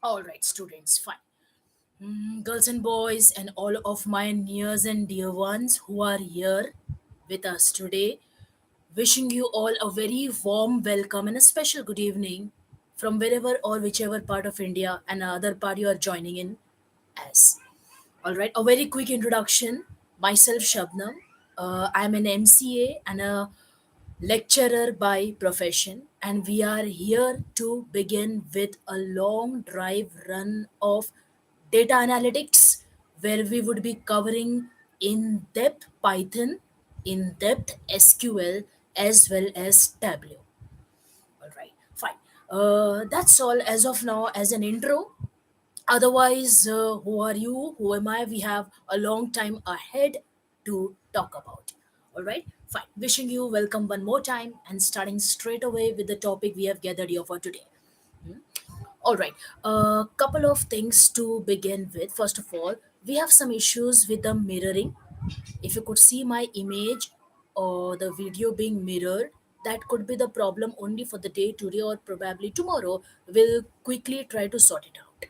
All right, students, fine. Girls and boys, and all of my nears and dear ones who are here with us today, wishing you all a very warm welcome and a special good evening from wherever or whichever part of India and other part you are joining in as. All right, a very quick introduction. Myself, Shabnam. I'm an MCA and a lecturer by profession, and we are here to begin with a long drive run of data analytics where we would be covering in depth Python, in depth SQL, as well as Tableau. All right, fine. That's all as of now as an intro. Otherwise, who are you? Who am I? We have a long time ahead to talk about. All right, fine. Wishing you welcome one more time and starting straight away with the topic we have gathered here for today. All right, a couple of things to begin with. First of all, we have some issues with the mirroring. If you could see my image or the video being mirrored, that could be the problem only for the day today or probably tomorrow. We'll quickly try to sort it out.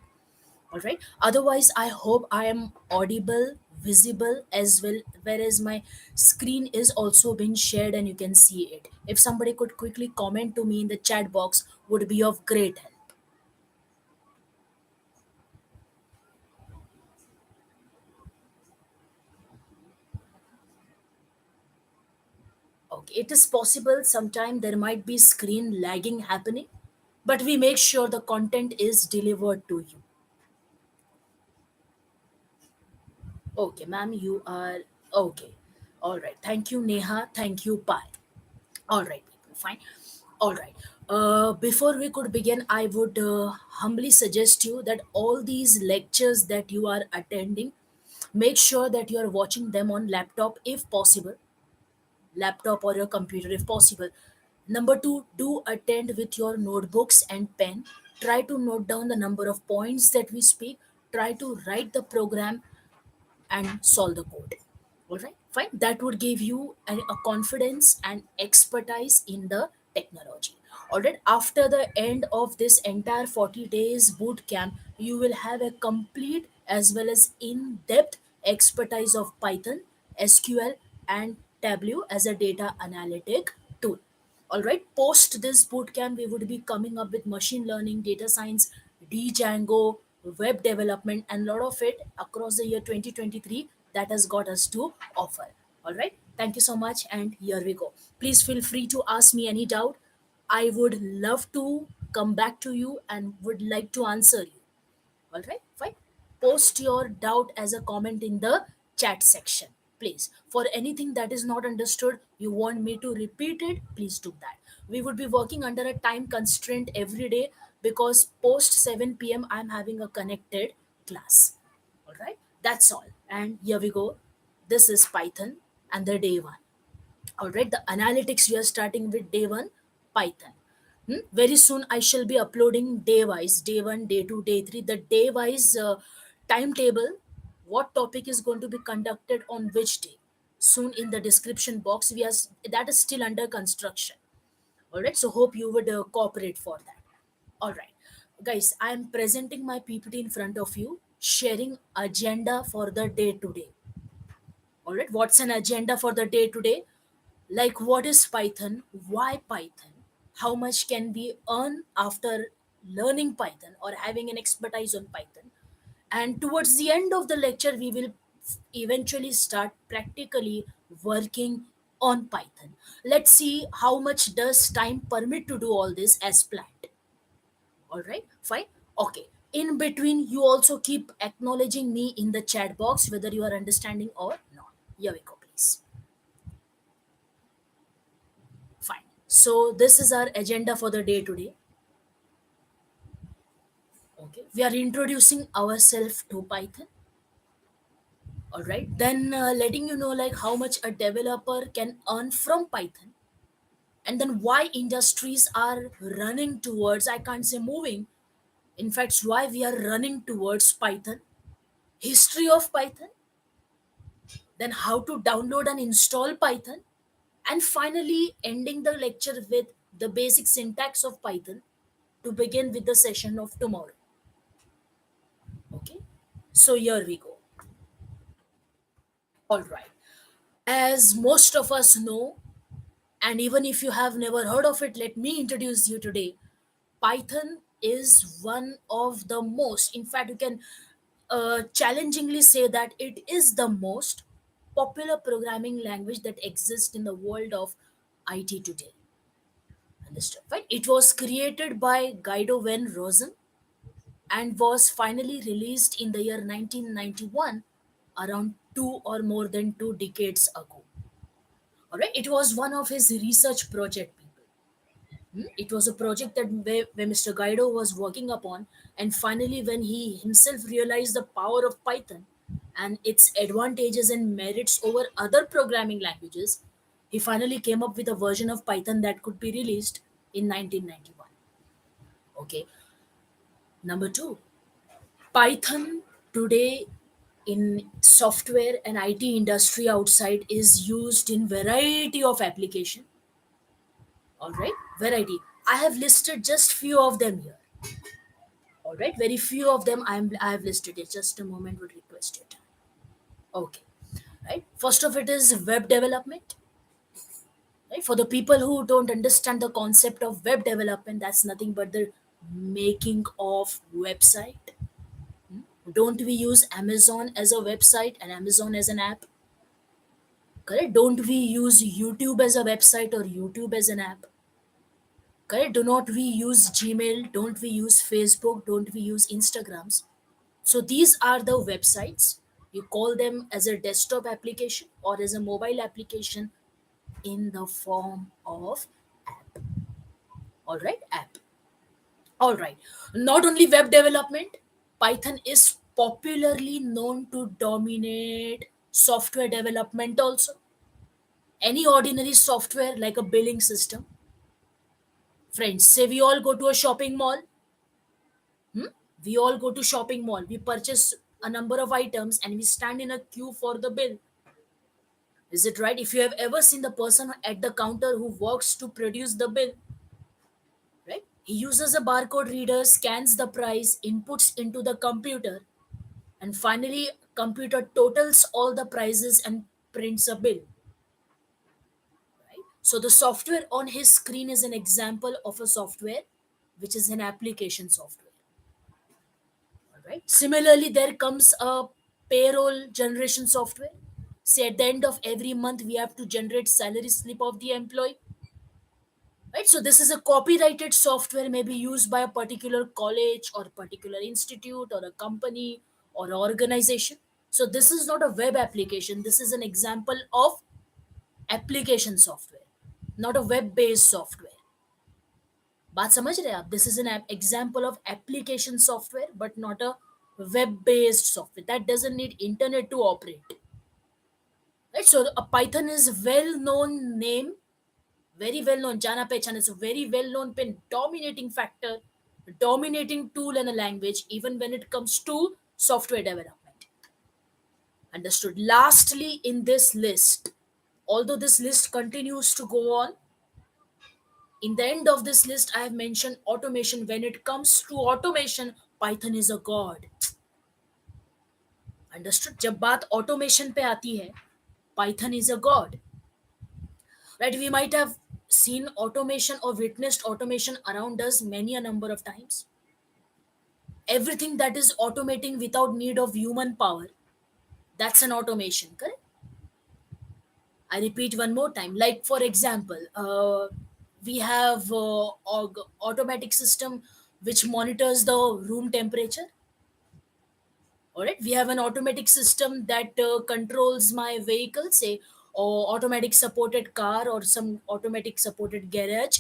All right, otherwise I hope I am audible, visible as well, whereas my screen is also being shared and you can see it. If somebody could quickly comment to me in the chat box would be of great help. Okay, it is possible sometime there might be screen lagging happening, but we make sure the content is delivered to you. Okay, ma'am, you are okay. All right, thank you, Neha. Thank you, Pai. All right, people, fine. All right. Before we could begin, I would humbly suggest you that all these lectures that you are attending, make sure that you are watching them on laptop if possible, laptop or your computer if possible. Number two, do attend with your notebooks and pen. Try to note down the number of points that we speak. Try to write the program and solve the code. All right, fine. That would give you a confidence and expertise in the technology. All right, after the end of this entire 40 days boot camp, you will have a complete as well as in depth expertise of Python, SQL, and Tableau as a data analytic tool. All right, post this bootcamp, we would be coming up with machine learning, data science, Django, web development, and lot of it across the year 2023 that has got us to offer. All right, thank you so much, and here we go. Please feel free to ask me any doubt. I would love to come back to you and would like to answer you. All right, fine. Post your doubt as a comment in the chat section, please. For anything that is not understood, you want me to repeat it, please do that. We would be working under a time constraint every day because post 7 p.m. I'm having a connected class. All right, that's all. And here we go. This is Python and the day one. All right, the analytics we are starting with day one, Python. Very soon I shall be uploading day wise, day one, day two, day three, the day wise timetable, what topic is going to be conducted on which day. Soon in the description box, that is still under construction. All right, so hope you would cooperate for that. All right, guys, I am presenting my PPT in front of you, sharing agenda for the day today. All right, what's an agenda for the day today? Like, what is Python? Why Python? How much can we earn after learning Python or having an expertise on Python? And towards the end of the lecture, we will eventually start practically working on Python. Let's see how much does time permit to do all this as planned. All right, fine. Okay. In between, you also keep acknowledging me in the chat box whether you are understanding or not. Here we go, please. Fine. So this is our agenda for the day today. Okay. We are introducing ourselves to Python. All right. Then letting you know like how much a developer can earn from Python, And then why industries are running towards, I can't say moving, in fact why we are running towards Python, history of Python, then how to download and install Python, and finally ending the lecture with the basic syntax of Python to begin with the session of tomorrow. Okay, so here we go. All right, as most of us know, and even if you have never heard of it, let me introduce you today. Python is one of the most, in fact, you can challengingly say that it is the most popular programming language that exists in the world of IT today. Understood? Right? It was created by Guido van Rosen and was finally released in the year 1991, around two or more than 2 decades ago. All right, it was one of his research project, people. It was a project that where Mr. Guido was working upon, and finally, when he himself realized the power of Python and its advantages and merits over other programming languages, he finally came up with a version of Python that could be released in 1991. Okay, number two, Python today in software and IT industry outside is used in variety of application. All right, variety. I have listed just few of them here. All right, very few of them I have listed it. Just a moment, would request it. Okay, right. First of it is web development. Right, for the people who don't understand the concept of web development, that's nothing but the making of website. Don't we use Amazon as a website and Amazon as an app? Correct. Don't we use YouTube as a website or YouTube as an app? Correct. Do not we use Gmail? Don't we use Facebook? Don't we use Instagrams? So these are the websites. You call them as a desktop application or as a mobile application in the form of, all right, app. All right. Not only web development, Python is popularly known to dominate software development also. Any ordinary software like a billing system. Friends, say we all go to a shopping mall. We all go to shopping mall. We purchase a number of items and we stand in a queue for the bill. Is it right? If you have ever seen the person at the counter who works to produce the bill, right? He uses a barcode reader, scans the price, inputs into the computer, and finally computer totals all the prices and prints a bill. Right? So the software on his screen is an example of a software which is an application software. All right. Similarly, there comes a payroll generation software. Say at the end of every month we have to generate salary slip of the employee. Right, so this is a copyrighted software, may be used by a particular college or particular institute or a company or organization. So this is not a web application, this is an example of application software, not a web based software. बात समझ रहे हैं आप? This is an example of application software but not a web based software that doesn't need internet to operate. Right, so a Python is well known name, very well known, jana pehchan, is a very well known pin, dominating factor, dominating tool in a language even when it comes to software development. Understood? Lastly in this list, although this list continues to go on, in the end of this list I have mentioned automation. When it comes to automation, Python is a god. Understood? जब बात automation पे आती है, Python is a god. Right, we might have seen automation or witnessed automation around us many a number of times. Everything that is automating without need of human power, that's an automation, correct? I repeat one more time, like for example, we have automatic system which monitors the room temperature. All right, we have an automatic system that controls my vehicle, say, or automatic supported car or some automatic supported garage,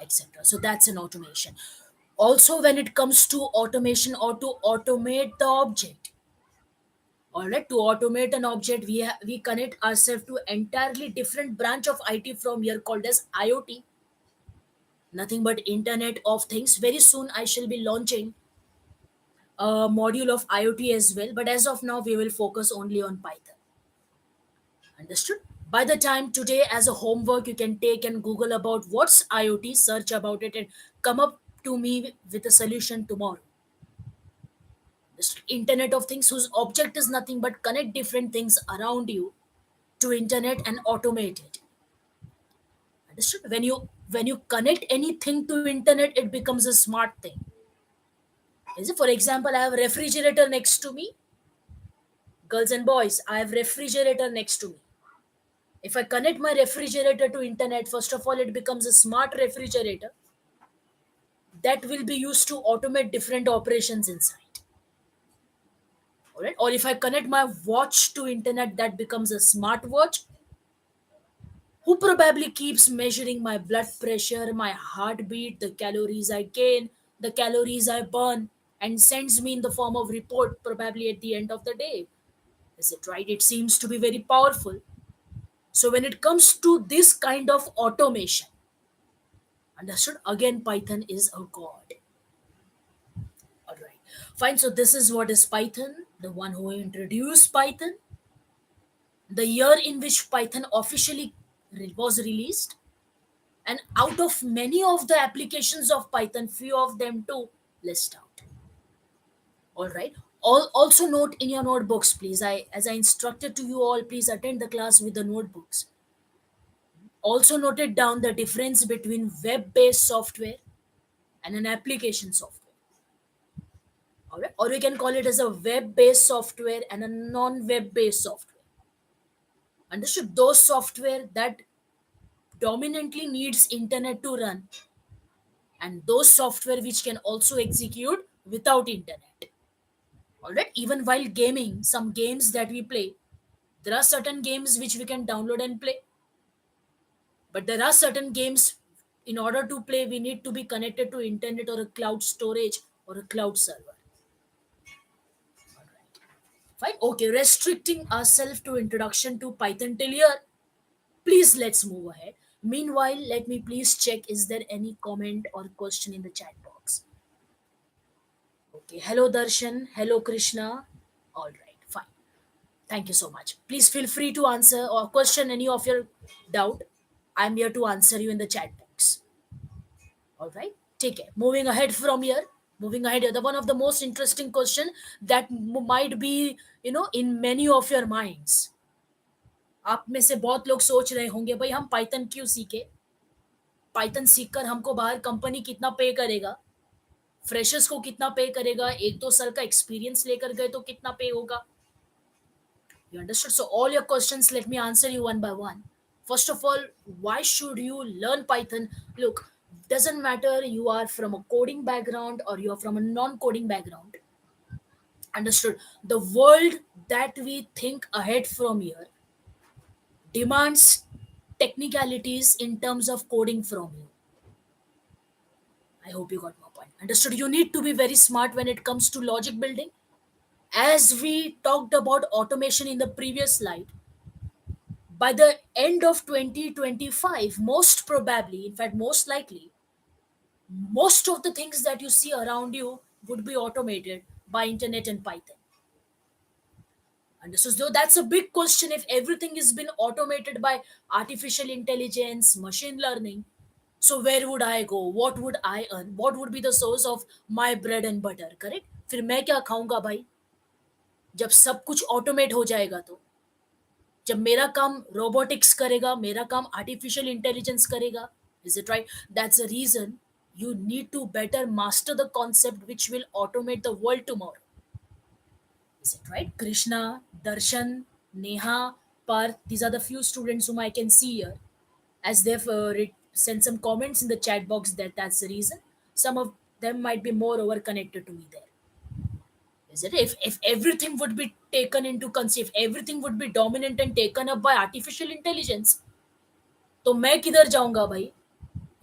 etc. So that's an automation. Also, when it comes to automation or to automate the object, All right, to automate an object, we connect ourselves to entirely different branch of IT from here called as IoT, nothing but Internet of Things. Very soon, I shall be launching a module of IoT as well, but as of now, we will focus only on Python. Understood? By the time today, as a homework, you can take and Google about what's IoT, search about it, and come up to me with a solution tomorrow. This Internet of Things, whose object is nothing but connect different things around you to internet and automate it. Understood? When you connect anything to internet, it becomes a smart thing. Is it? For example, I have a refrigerator next to me. Girls and boys, I have refrigerator next to me. If I connect my refrigerator to internet, first of all, it becomes a smart refrigerator that will be used to automate different operations inside. All right. Or if I connect my watch to internet, that becomes a smart watch who probably keeps measuring my blood pressure, my heartbeat, the calories I gain, the calories I burn, and sends me in the form of report probably at the end of the day. Is it right? It seems to be very powerful. So when it comes to this kind of automation, understood? Again, Python is a god. All right. Fine. So this is what is Python, the one who introduced Python, the year in which Python officially was released, and out of many of the applications of Python, few of them to list out. All right. Also note in your notebooks, please. As I instructed to you all, please attend the class with the notebooks. Also noted down the difference between web-based software and an application software. All right. Or we can call it as a web-based software and a non-web-based software. Understood? Those software that dominantly needs internet to run, and those software which can also execute without internet. All right. Even while gaming, some games that we play, there are certain games which we can download and play, but there are certain games, in order to play, we need to be connected to internet or a cloud storage or a cloud server. Fine. Okay, restricting ourselves to introduction to Python till here. Please, let's move ahead. Meanwhile, let me please check, is there any comment or question in the chat box? Okay. Hello Darshan. Hello Krishna. All right. Fine. Thank you so much. Please feel free to answer or question any of your doubt. I'm here to answer you in the chat box. All right. Take care. Moving ahead from here. Moving ahead, the one of the most interesting question that might be, in many of your minds. आप में से बहुत लोग सोच रहे होंगे भाई हम पाइथन क्यों सीखे, पाइथन सीखकर हमको बाहर कंपनी कितना पे करेगा, फ्रेशर्स को कितना पे करेगा, एक दो साल का एक्सपीरियंस लेकर गए तो कितना पे होगा. You understood? So all your questions, let me answer you one by one. First of all, why should you learn Python? Look, doesn't matter you are from a coding background or you are from a non-coding background. Understood? The world that we think ahead from here demands technicalities in terms of coding from you. I hope you got my point. Understood? You need to be very smart when it comes to logic building. As we talked about automation in the previous slide, by the end of 2025, most probably, in fact, most likely, most of the things that you see around you would be automated by internet and Python. And so that's a big question. If everything is been automated by artificial intelligence, machine learning, so where would I go? What would I earn? What would be the source of my bread and butter? Correct? फिर मैं क्या खाऊंगा भाई जब सब कुछ automate हो जाएगा तो जब मेरा काम रोबोटिक्स करेगा मेरा काम आर्टिफिशियल इंटेलिजेंस करेगा is it right that's a reason you need to better master the concept which will automate the world tomorrow. Is it right? Krishna, Darshan, Neha, Parth, these are the few students whom I can see here, as they've sent some comments in the chat box that that's the reason. Some of them might be more over connected to me there. Is it? If everything would be taken into conceive, everything would be dominant and taken up by artificial intelligence, तो मैं किधर जाऊंगा भाई?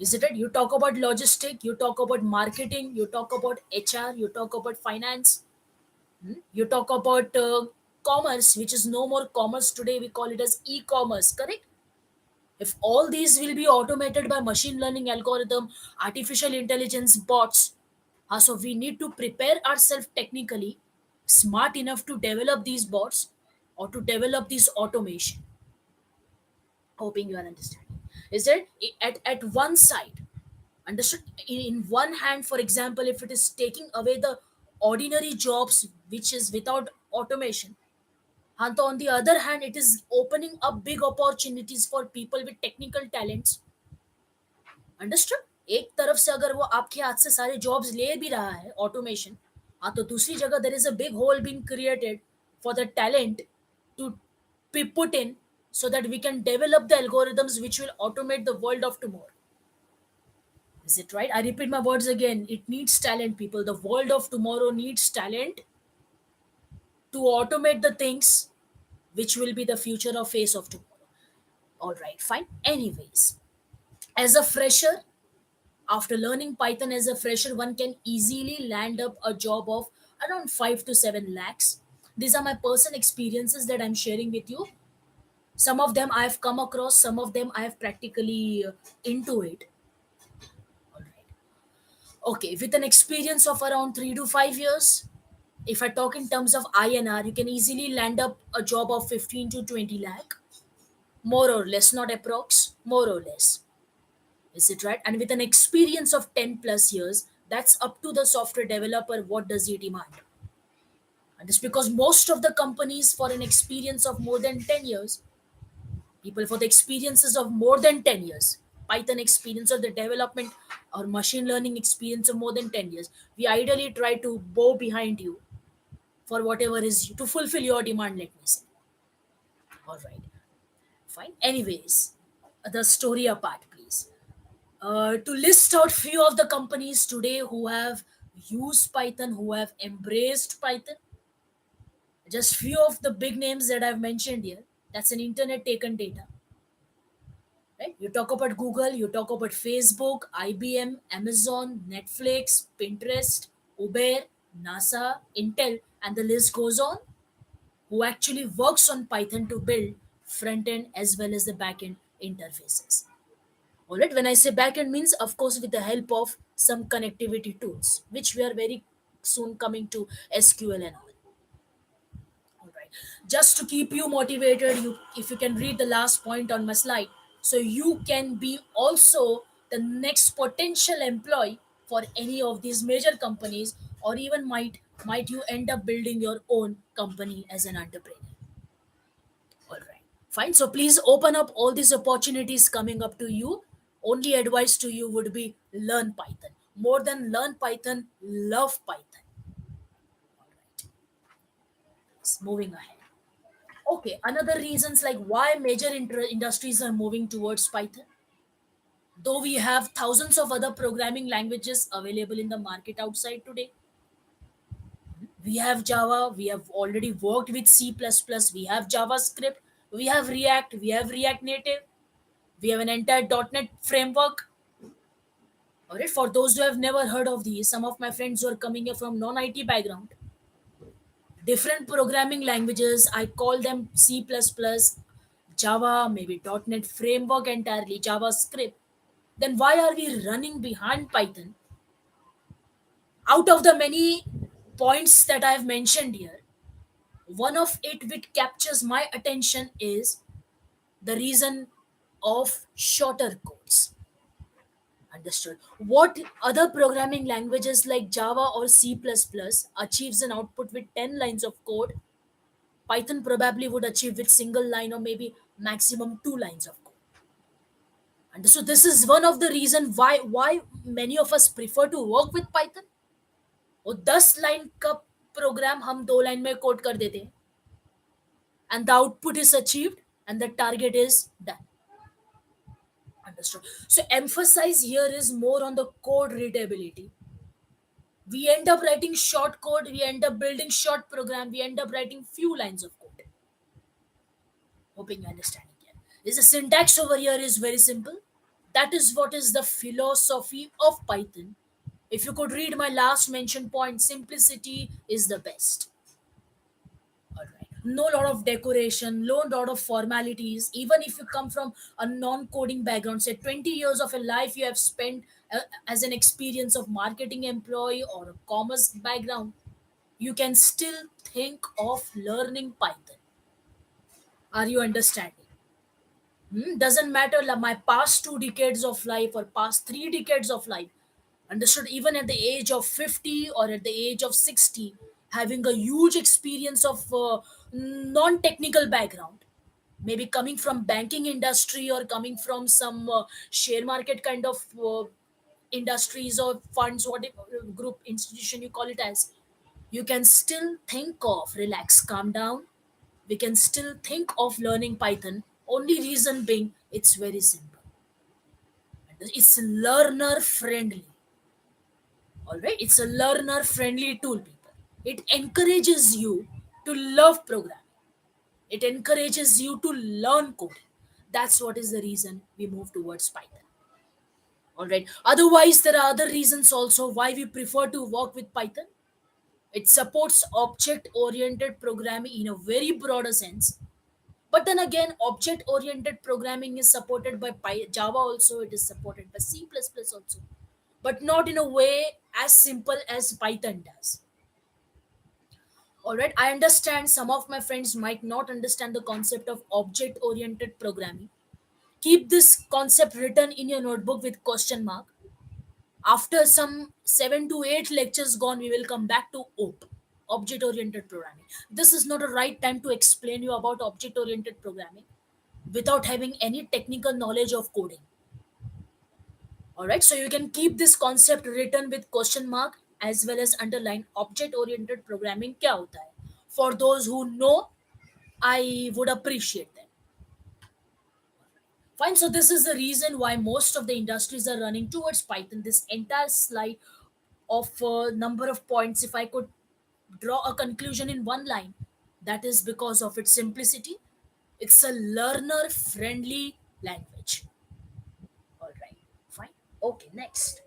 Is it? You talk about logistic, you talk about marketing, you talk about HR, you talk about finance, you talk about commerce, which is no more commerce today, we call it as e-commerce, correct? If all these will be automated by machine learning algorithm, artificial intelligence bots, so we need to prepare ourselves technically smart enough to develop these bots or to develop this automation. Hoping you are understanding. Is that at one side, understood? In one hand, for example, if it is taking away the ordinary jobs which is without automation, and on the other hand, it is opening up big opportunities for people with technical talents. Understood? एक तरफ से अगर वो आपके हाथ से सारे jobs ले भी रहा है ऑटोमेशन, हाँ, तो दूसरी जगह there is a big hole being created for the talent to be put in so that we can develop the algorithms which will automate the world of tomorrow. Is it right? I repeat my words again. It needs talent, people. The world of tomorrow needs talent to automate the things which will be the future or face of tomorrow. All right, fine. Anyways, as a fresher, after learning Python as a fresher, one can easily land up a job of around 5 to 7 lakhs. These are my personal experiences that I'm sharing with you. Some of them I've come across, some of them I have practically into it. All right. Okay, with an experience of around 3 to 5 years, if I talk in terms of INR, you can easily land up a job of 15 to 20 lakh, more or less, not approx, more or less. Is it right? And with an experience of 10 plus years, that's up to the software developer. What does he demand? And it's because most of the companies, for an experience of more than 10 years, people for the experiences of more than 10 years, Python experience or the development or machine learning experience of more than 10 years, we ideally try to bow behind you for whatever is to fulfill your demand, let me say. All right, fine. Anyways, the story apart, please. To list out few of the companies today who have used Python, who have embraced Python, just few of the big names that I've mentioned here. That's an internet taken data, right? You talk about Google, you talk about Facebook, IBM, Amazon, Netflix, Pinterest, Uber, NASA, Intel, and the list goes on. Who actually works on Python to build front end as well as the back end interfaces. All right, when I say backend means, of course, with the help of some connectivity tools, which we are very soon coming to SQL and all. All right, just to keep you motivated, you if you can read the last point on my slide, so you can be also the next potential employee for any of these major companies, or even might you end up building your own company as an entrepreneur. All right. Fine. So please open up all these opportunities coming up to you. Only advice to you would be learn Python. More than learn Python, love Python. All right. Yes, moving ahead. Okay. Another reasons like why major industries are moving towards Python. Though we have thousands of other programming languages available in the market outside today, we have Java, we have already worked with C++, we have JavaScript, we have React, we have React Native, we have an entire .NET framework. All right, for those who have never heard of these, some of my friends who are coming here from non-IT background, different programming languages, I call them C++, Java, maybe .NET framework entirely, JavaScript. Then why are we running behind Python? Out of the many points that I have mentioned here, one of it which captures my attention is the reason of shorter codes. Understood. What other programming languages like Java or C++ achieves an output with 10 lines of code, Python probably would achieve with single line or maybe maximum 2 lines of code. And so this is one of the reason why many of us prefer to work with Python. वो 10 line का programme हम 2 line में code कर देते हैं, and the output is achieved and the target is done. Understood. So emphasize here is more on the code readability. We end up writing short code, we end up building short program, we end up writing few lines of code. Hoping you understand it here. This the syntax over here is very simple. That is what is the philosophy of Python. If you could read my last mentioned point, simplicity is the best. All right. No lot of decoration, no lot of formalities. Even if you come from a non-coding background, say 20 years of a life you have spent as an experience of marketing employee or a commerce background, you can still think of learning Python. Are you understanding? Doesn't matter my past 2 decades of life or past 3 decades of life. Understood? Even at the age of 50 or at the age of 60, having a huge experience of non-technical background, maybe coming from banking industry or coming from some share market kind of industries or funds, whatever group institution you call it as, you can still think of relax, calm down. We can still think of learning Python. Only reason being, it's very simple. It's learner friendly. All right, it's a learner friendly tool, people. It encourages you to love programming. It encourages you to learn coding. That's what is the reason we move towards Python. All right. Otherwise, there are other reasons also why we prefer to work with Python. It supports object oriented programming in a very broader sense. But then again, object oriented programming is supported by Java also, it is supported by C++ also. But not in a way as simple as Python does. All right, I understand some of my friends might not understand the concept of object oriented programming. Keep this concept written in your notebook with question mark. After some 7 to 8 lectures gone, we will come back to OP, object oriented programming. This is not a right time to explain you about object oriented programming without having any technical knowledge of coding. All right, so you can keep this concept written with question mark as well as underline object oriented programming kya hota hai. For those who know, I would appreciate them. Fine, so this is the reason why most of the industries are running towards Python. This entire slide of number of points, if I could draw a conclusion in one line, that is because of its simplicity. It's a learner friendly language. All right, fine. Okay, next,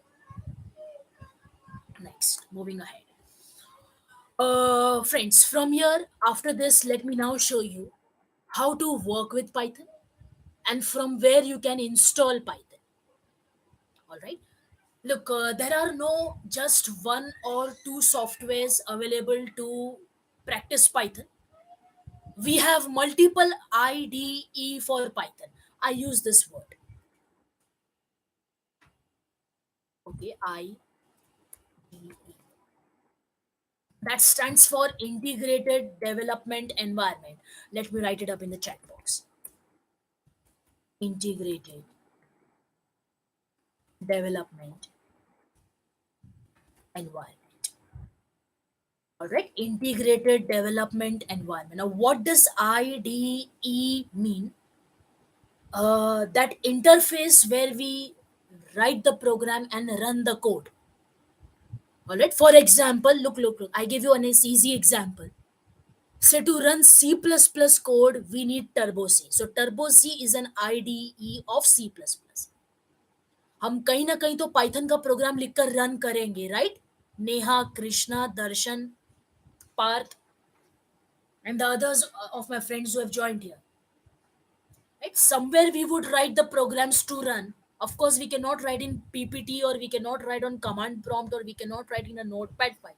moving ahead. Friends, from here, after this, let me now show you how to work with Python and from where you can install Python. All right. Look, there are no just one or two softwares available to practice Python. We have multiple IDE for Python. I use this word. Okay, IDE. That stands for Integrated Development Environment. Let me write it up in the chat box. Integrated Development Environment. All right, Integrated Development Environment. Now, what does IDE mean? That interface where we write the program and run the code. All right, for example, look, I give you an easy example. Say to run C++ code, we need Turbo C. So Turbo C is an IDE of C++. हम कहीं ना कहीं तो Python का programme लिखकर run करेंगे, right? Neha, Krishna, Darshan, Parth, and the others of my friends who have joined here. Right? Somewhere we would write the programs to run. Of course, we cannot write in PPT or we cannot write on command prompt or we cannot write in a notepad file.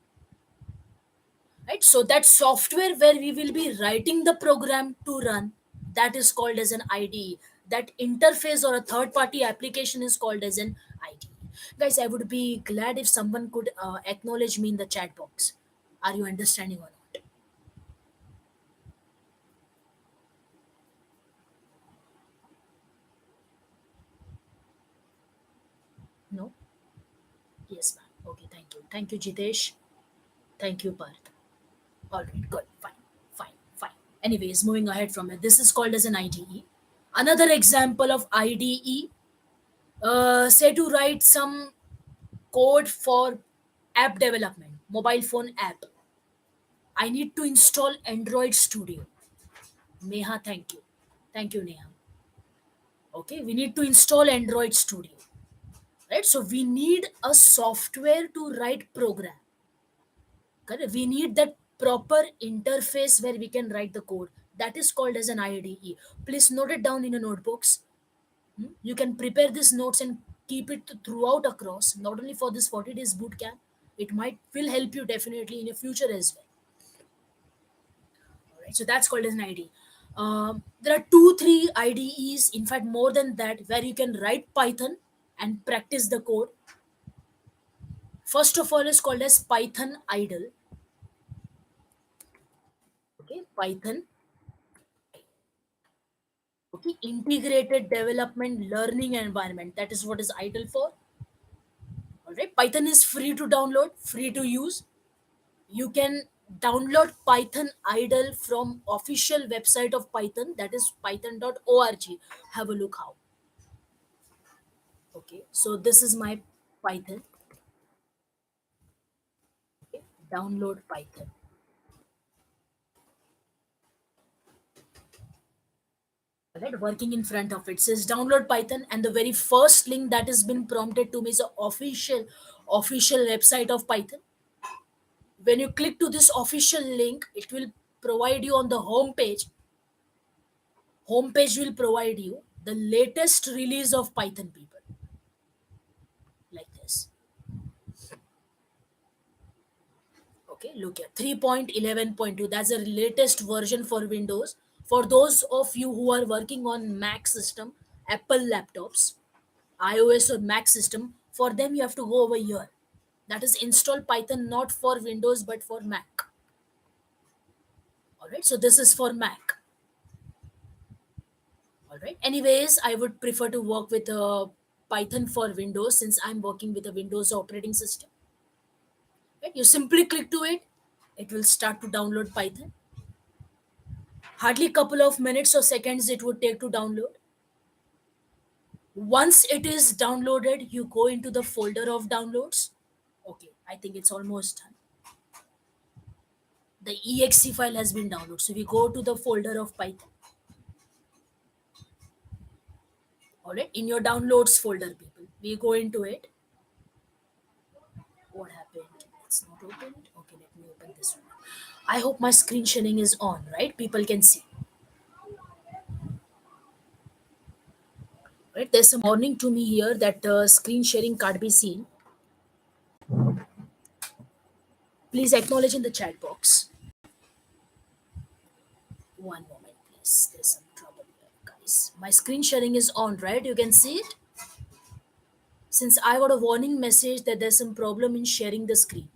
Right? So that software where we will be writing the program to run, that is called as an IDE. That interface or a third party application is called as an IDE. Guys, I would be glad if someone could acknowledge me in the chat box. Are you understanding or not? No? Yes, ma'am. Okay, thank you. Thank you, Jitesh. Thank you, Parth. All right, good, fine. Anyways, moving ahead from it, this is called as an IDE. Another example of IDE, say to write some code for app development, mobile phone app. I need to install Android Studio. Neha, thank you, Neha. Okay, we need to install Android Studio, right? So we need a software to write program. Correct? We need that proper interface where we can write the code. That is called as an IDE. Please note it down in your notebooks. You can prepare these notes and keep it throughout across, not only for this 40 days boot camp. It might will help you definitely in your future as well. All right, so that's called as an IDE. There are two, three IDEs, in fact, more than that, where you can write Python and practice the code. First of all, is called as Python idle. Okay, Python. Okay, integrated development learning environment. That is what is idle for. All right, Python is free to download, free to use. You can download Python idle from official website of Python, that is python.org. Have a look how. Okay, so this is my Python. Okay, download Python. All right, working in front of it says download Python, and the very first link that has been prompted to me is the official website of Python. When you click to this official link, it will provide you on the homepage will provide you the latest release of Python, people, like this. Okay, look here, 3.11.2, that's the latest version for Windows. For those of you who are working on Mac system, Apple laptops, iOS or Mac system, for them you have to go over here. That is install Python not for Windows but for Mac. All right, so this is for Mac. All right, anyways, I would prefer to work with Python for Windows since I'm working with a Windows operating system. Right, you simply click to it, it will start to download Python. Hardly couple of minutes or seconds it would take to download. Once it is downloaded, you go into the folder of downloads. Okay, I think it's almost done. The exe file has been downloaded, so we go to the folder of Python. All right, in your downloads folder, people, we go into it. What happened? It's not opened. Okay, let me open this one. I hope my screen sharing is on, right? People can see. Right, there's a warning to me here that screen sharing can't be seen. Please acknowledge in the chat box. One moment, please. There's some trouble here, guys. My screen sharing is on, right? You can see it. Since I got a warning message that there's some problem in sharing the screen.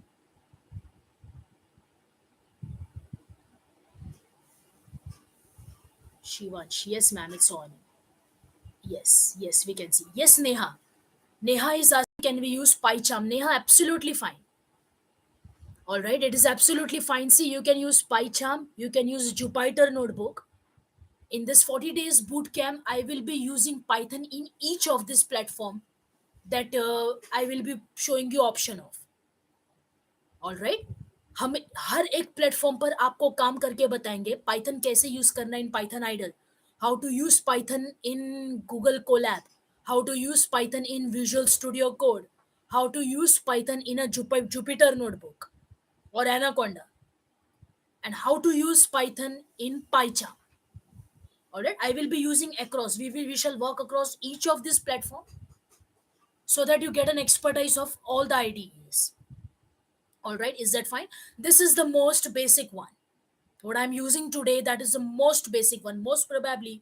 Shivansh, yes, ma'am, it's on. Yes, yes, we can see. Yes, Neha. Neha is asking, can we use PyCharm? Neha, absolutely fine. All right, it is absolutely fine. See, you can use PyCharm, you can use Jupyter Notebook. In this 40 days boot camp, I will be using Python in each of this platform that I will be showing you option of. All right, हम हर एक platform पर आपको काम करके बताएंगे Python कैसे use करना in Python IDLE, how to use Python in Google Colab, how to use Python in Visual Studio Code, how to use Python in a Jupyter notebook or anaconda, and how to use python in pycharm. All right, I will be using across, we shall work across each of this platform so that you get an expertise of all the IDEs. All right, is that fine? This is the most basic one. What I'm using today, that is the most basic one. Most probably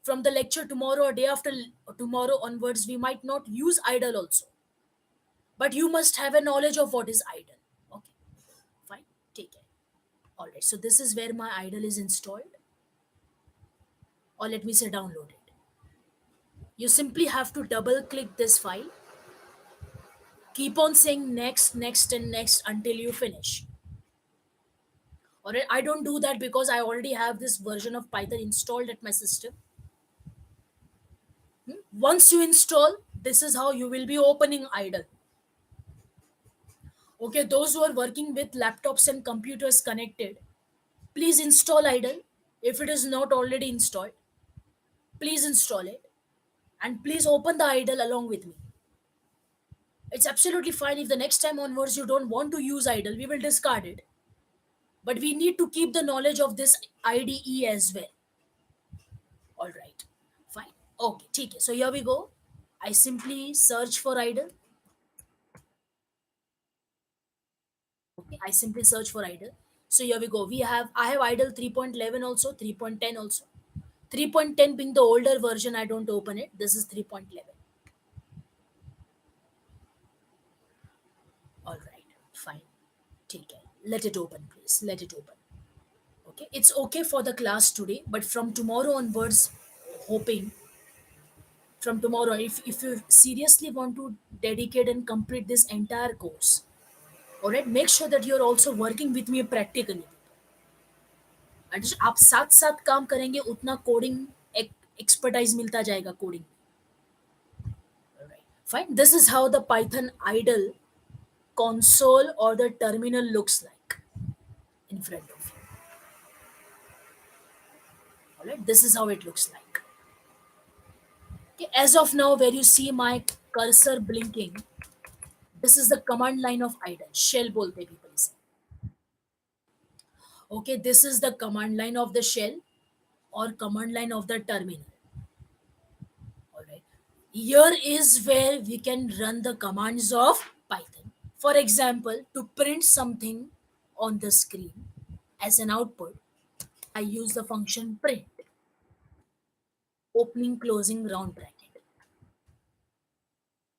from the lecture tomorrow or day after tomorrow onwards, we might not use idle also. But you must have a knowledge of what is idle. Okay, fine. Take care. All right, so this is where my idle is installed. Or let me say download it. You simply have to double click this file. Keep on saying next, next, and next until you finish. All right, I don't do that because I already have this version of Python installed at my system. Once you install, this is how you will be opening idle. Okay, those who are working with laptops and computers connected, please install idle. If it is not already installed, please install it, and please open the idle along with me. It's absolutely fine if the next time onwards you don't want to use idle, we will discard it. but we need to keep the knowledge of this IDE as well. All right, fine. Okay, ठीक है. So here we go. I simply search for idle. Okay, I simply search for idle. So here we go. I have idle 3.11 also, 3.10 also. 3.10 being the older version, I don't open it. This is 3.11. All right, fine. Take care. Let it open, please. Let it open. Okay, it's okay for the class today, but from tomorrow onwards, hoping from tomorrow, if you seriously want to dedicate and complete this entire course, all right, make sure that you're also working with me practically. And आप साथ साथ काम करेंगे उतना coding expertise मिलता जाएगा coding. Fine. This is how the Python idle console or the terminal looks like in front of you. All right. This is how it looks like. Okay. As of now, where you see my cursor blinking, this is the command line of idle. Shell bolte people say. Okay. This is the command line of the shell or command line of the terminal. All right. Here is where we can run the commands of Python. For example, to print something on the screen as an output, I use the function print, opening, closing round bracket.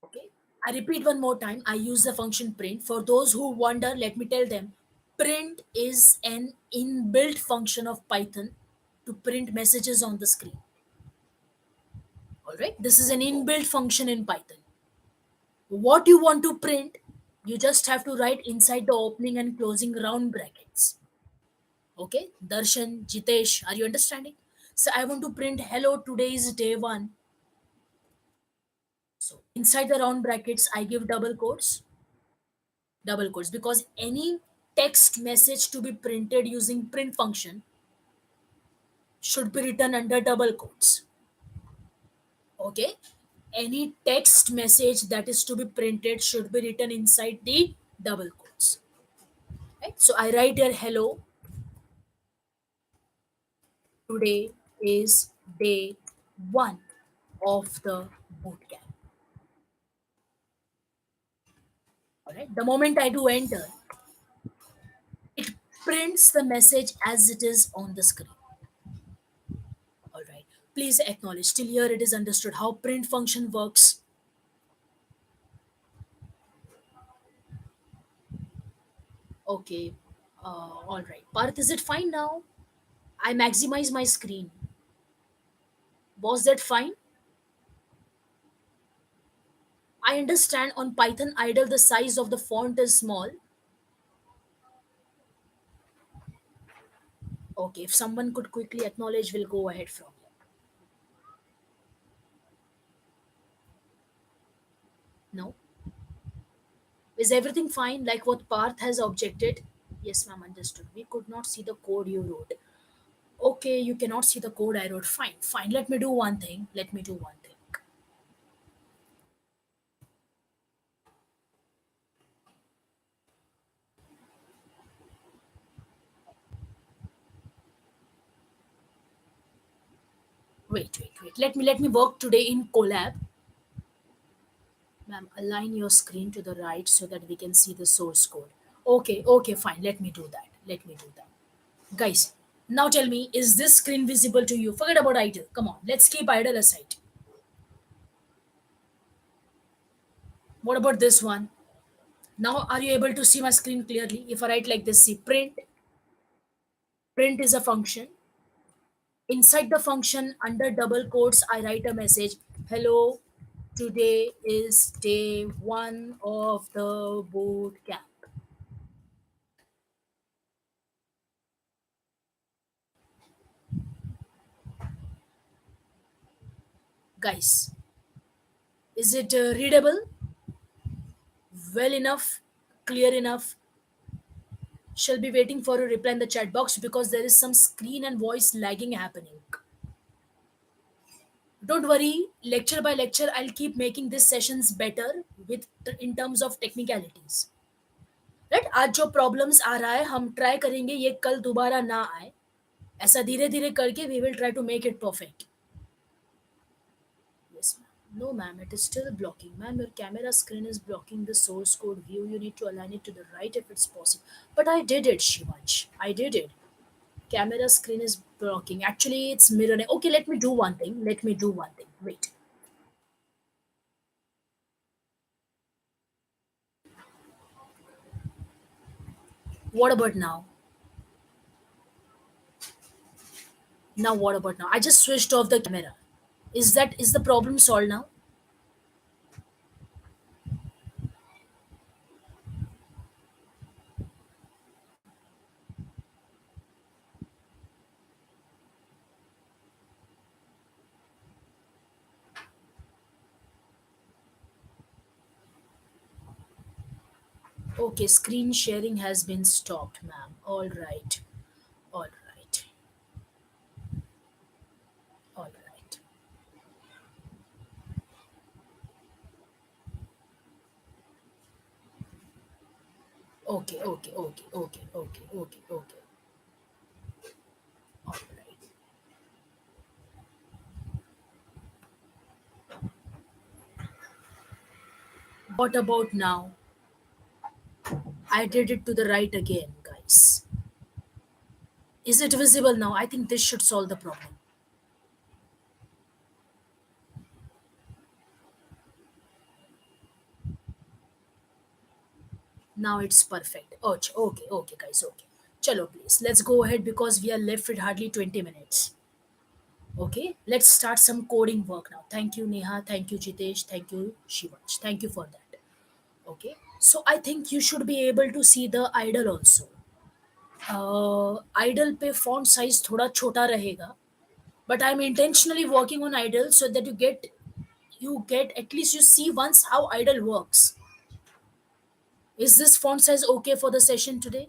Okay. I repeat one more time. I use the function print. For those who wonder, let me tell them print is an inbuilt function of Python to print messages on the screen. All right. This is an inbuilt function in Python. What you want to print, you just have to write inside the opening and closing round brackets. Okay. Darshan, Jitesh, are you understanding? So I want to print hello, today is day one. So inside the round brackets, I give double quotes, because any text message to be printed using print function should be written under double quotes. Okay, any text message that is to be printed should be written inside the double quotes. Right? So I write here hello. Today is day one of the bootcamp. All right. The moment I do enter, it prints the message as it is on the screen. All right. Please acknowledge. Till here, it is understood how print function works. Okay. All right. Parth, is it fine now? I maximize my screen. Was that fine? I understand on Python idle the size of the font is small. Okay. If someone could quickly acknowledge, we'll go ahead from here. No. Is everything fine like what Parth has objected? Yes, ma'am. Understood. We could not see the code you wrote. Okay, you cannot see the code I wrote. Fine, fine. Let me do one thing. Let me do one thing. Wait. Let me work today in collab. Ma'am, align your screen to the right so that we can see the source code. Okay, fine. Let me do that. Let me do that. Guys, now tell me, is this screen visible to you? Forget about idle. Come on, let's keep idle aside. What about this one? Now, are you able to see my screen clearly? If I write like this, see print is a function. Inside the function, under double quotes, I write a message. Hello, today is day one of the boot camp. Guys, is it readable? Well enough? Clear enough? Shall be waiting for a reply in the chat box because there is some screen and voice lagging happening. Don't worry, lecture by lecture, I'll keep making these sessions better with in terms of technicalities. Right. आज जो problems आ रहा है हम try करेंगे ये कल दोबारा ना आए, ऐसा धीरे धीरे करके we will try to make it perfect. Yes, ma'am. No, ma'am, it is still blocking. Ma'am, your camera screen is blocking the source code view. You need to align it to the right if it's possible. But I did it, Shivansh. I did it. Camera screen is blocking. Actually, it's mirroring. Okay, let me do one thing. Let me do one thing. Wait. What about now? Now, what about now? I just switched off the camera. Is the problem solved now? Okay, screen sharing has been stopped, ma'am. All right. All right. All right. Okay, okay, okay, okay, okay, okay, okay. All right. What about now? I did it to the right again, guys. Is it visible now? I think this should solve the problem. Now it's perfect. Oh, okay, okay, guys, okay. Chalo, please. Let's go ahead because we are left with hardly 20 minutes. Okay, let's start some coding work now. Thank you, Neha. Thank you, Jitesh. Thank you, Shivansh. Thank you for that. Okay, so I think you should be able to see the idle also. Idle पे font size थोड़ा छोटा रहेगा, but I'm intentionally working on idle so that you get at least you see once how idle works. Is this font size okay for the session today?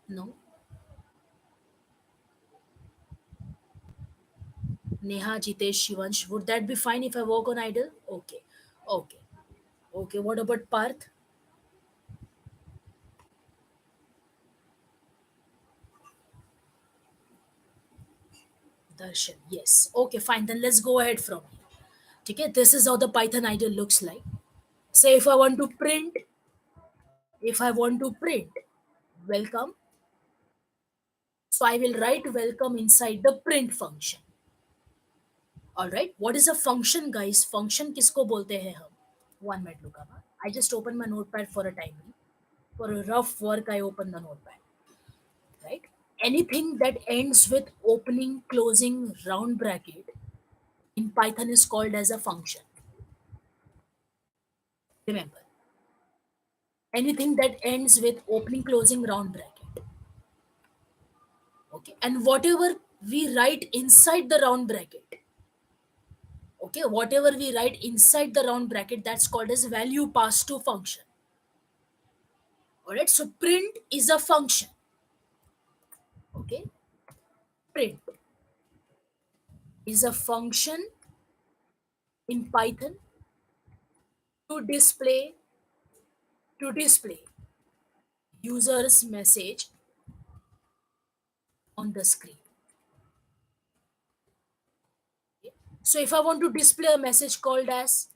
No. Neha, Jitesh, Shivansh, would that be fine if I work on idle? Okay. Okay. Okay. What about Parth? Darshan. Yes. Okay, fine. Then let's go ahead from here. Okay, this is how the Python idle looks like. Say if I want to print welcome, so I will write welcome inside the print function. All right. What is a function, guys? Function किसको बोलते हैं हम? 1 minute, Lukama. I just open my notepad for a time being. For a rough work, I open the notepad. Right? Anything that ends with opening, closing, round bracket in Python is called as a function. Remember, anything that ends with opening, closing, round bracket. Okay. And whatever we write inside the round bracket, okay, whatever we write inside the round bracket, that's called as value passed to function. All right. So print is a function. Okay. Print is a function in Python to display user's message on the screen. Okay? So if I want to display a message called as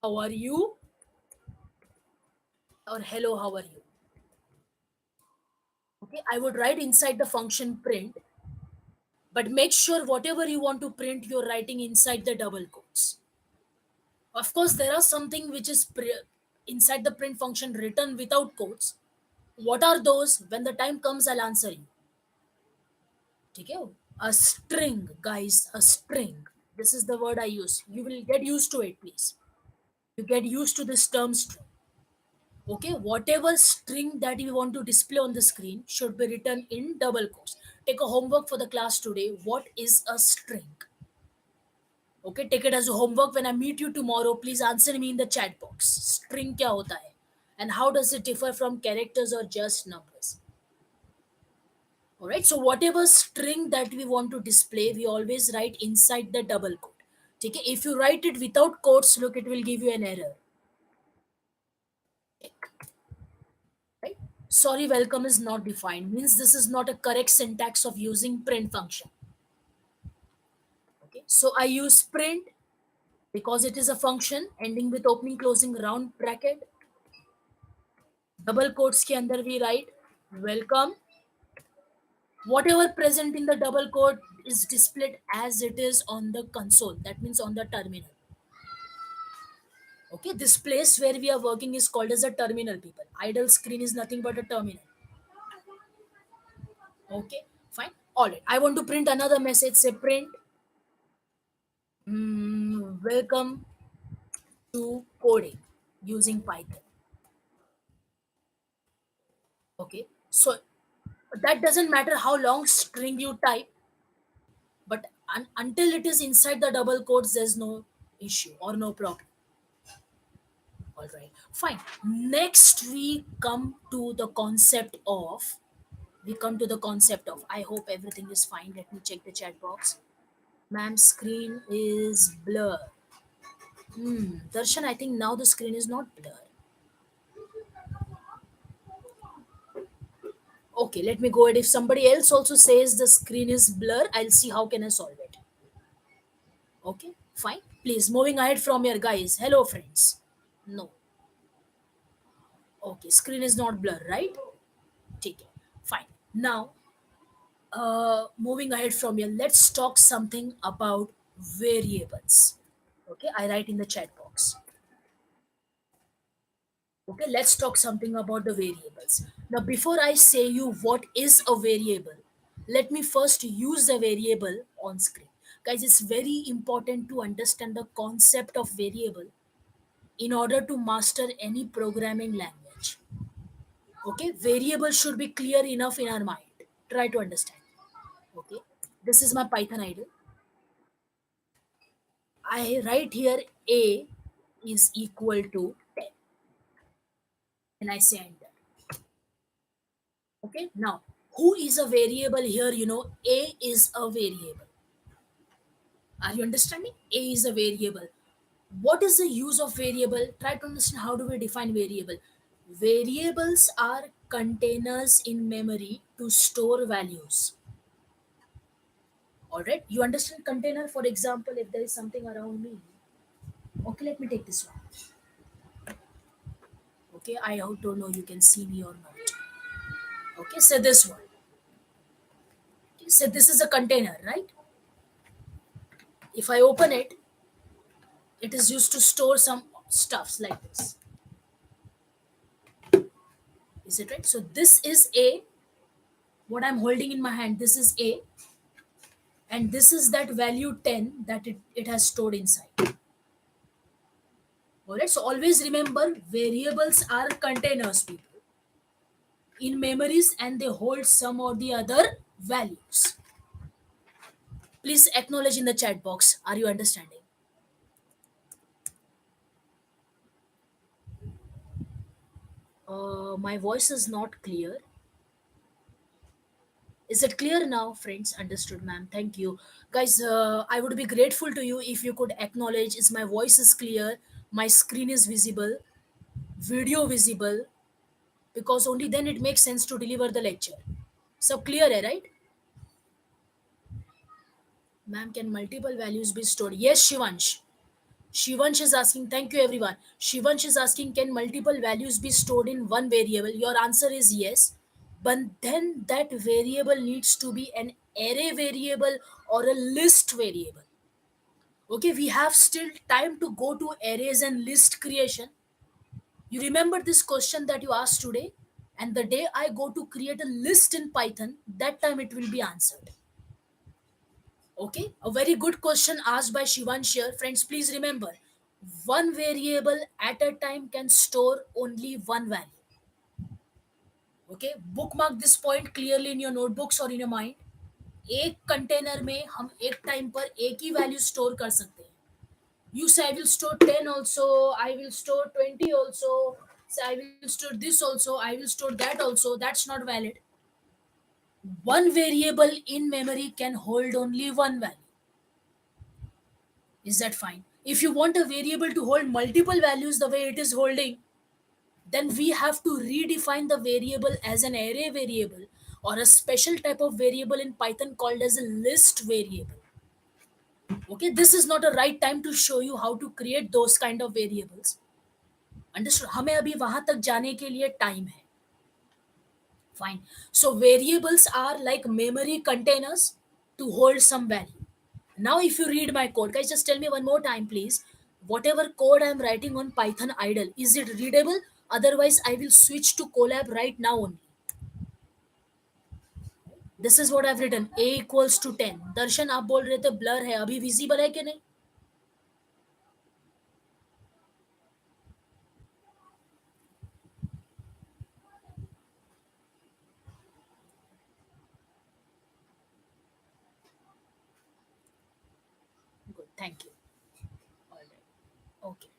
how are you or hello how are you, okay, I would write inside the function print, but make sure whatever you want to print you're writing inside the double quotes. Of course there are something which is inside the print function written without quotes. What are those? When the time comes I'll answer you. ठीक है? A string, guys, a string. This is the word I use. You will get used to it, please. You get used to this term string. Okay, whatever string that you want to display on the screen should be written in double quotes. Take a homework for the class today. What is a string? Okay, take it as a homework. When I meet you tomorrow, please answer me in the chat box. String क्या होता है? And how does it differ from characters or just numbers? All right, so whatever string that we want to display, we always write inside the double quote. ठीक है, if you write it without quotes, look, it will give you an error. Right? Sorry, welcome is not defined means this is not a correct syntax of using print function. Okay, so I use print because it is a function ending with opening closing round bracket. Double quotes के अंदर we write welcome. Whatever present in the double quote is displayed as it is on the console. That means on the terminal. Okay, this place where we are working is called as a terminal, people. Idle screen is nothing but a terminal. Okay, fine. All right. I want to print another message. Say print. Welcome to coding using Python. Okay. So that doesn't matter how long string you type, but until it is inside the double quotes, there's no issue or no problem. All right. Fine. Next, we come to the concept of. I hope everything is fine. Let me check the chat box. Ma'am, screen is blur. Darshan, I think now the screen is not blur. Okay, let me go ahead. If somebody else also says the screen is blur, I'll see how can I solve it. Okay, fine. Please, moving ahead from here, guys. Hello, friends. No. Okay, screen is not blur, right? Take it. Fine. Now, moving ahead from here, let's talk something about variables. Okay, I write in the chat box. Okay, let's talk something about the variables. Now, before I say you what is a variable, let me first use the variable on screen. Guys, it's very important to understand the concept of variable in order to master any programming language. Okay, variable should be clear enough in our mind. Try to understand. Okay, this is my Python idle. I write here a is equal to 10 and I say enter. Okay, now who is a variable here? A is a variable. Are you understanding? A is a variable. What is the use of variable? Try to understand how do we define variable. Variables are containers in memory to store values. All right, you understand container? For example, if there is something around me. Okay, let me take this one. Okay, I don't know you can see me or not. Okay, so this one. Okay, so this is a container, right? If I open it, it is used to store some stuffs like this. Is it right? So this is a, what I'm holding in my hand, this is a, and this is that value 10 that it has stored inside. All right, so always remember variables are containers, people, in memories, and they hold some or the other values. Please acknowledge in the chat box. Are you understanding? My voice is not clear. Is it clear now, friends? Understood, ma'am. Thank you. Guys, I would be grateful to you if you could acknowledge is my voice is clear, my screen is visible, video visible, because only then it makes sense to deliver the lecture. So clear, right? Ma'am, can multiple values be stored? Yes, Shivansh. Shivansh is asking, thank you everyone. Shivansh is asking, can multiple values be stored in one variable? Your answer is yes. But then that variable needs to be an array variable or a list variable. Okay, we have still time to go to arrays and list creation. You remember this question that you asked today? And the day I go to create a list in Python, that time it will be answered. Okay, a very good question asked by Shivansh here. Friends, please remember, one variable at a time can store only one value. Okay, bookmark this point clearly in your notebooks or in your mind. एक container में हम एक time पर एक ही value store कर सकते हैं. You say I will store 10 also, I will store 20 also, say I will store this also, I will store that also. That's not valid. One variable in memory can hold only one value. Is that fine? If you want a variable to hold multiple values the way it is holding, then we have to redefine the variable as an array variable or a special type of variable in Python called as a list variable. Okay, this is not a right time to show you how to create those kind of variables. Understood, हमें अभी वहां तक जाने के लिए time है. Fine. So variables are like memory containers to hold some value. Now if you read my code, guys, just tell me one more time please, whatever code I am writing on Python idle, is it readable? Otherwise I will switch to Colab right now only. This is what I've written, a equals to 10. दर्शन आप बोल रहे थे blur है, अभी visible है कि नहीं? Good, thank you. All right. Okay.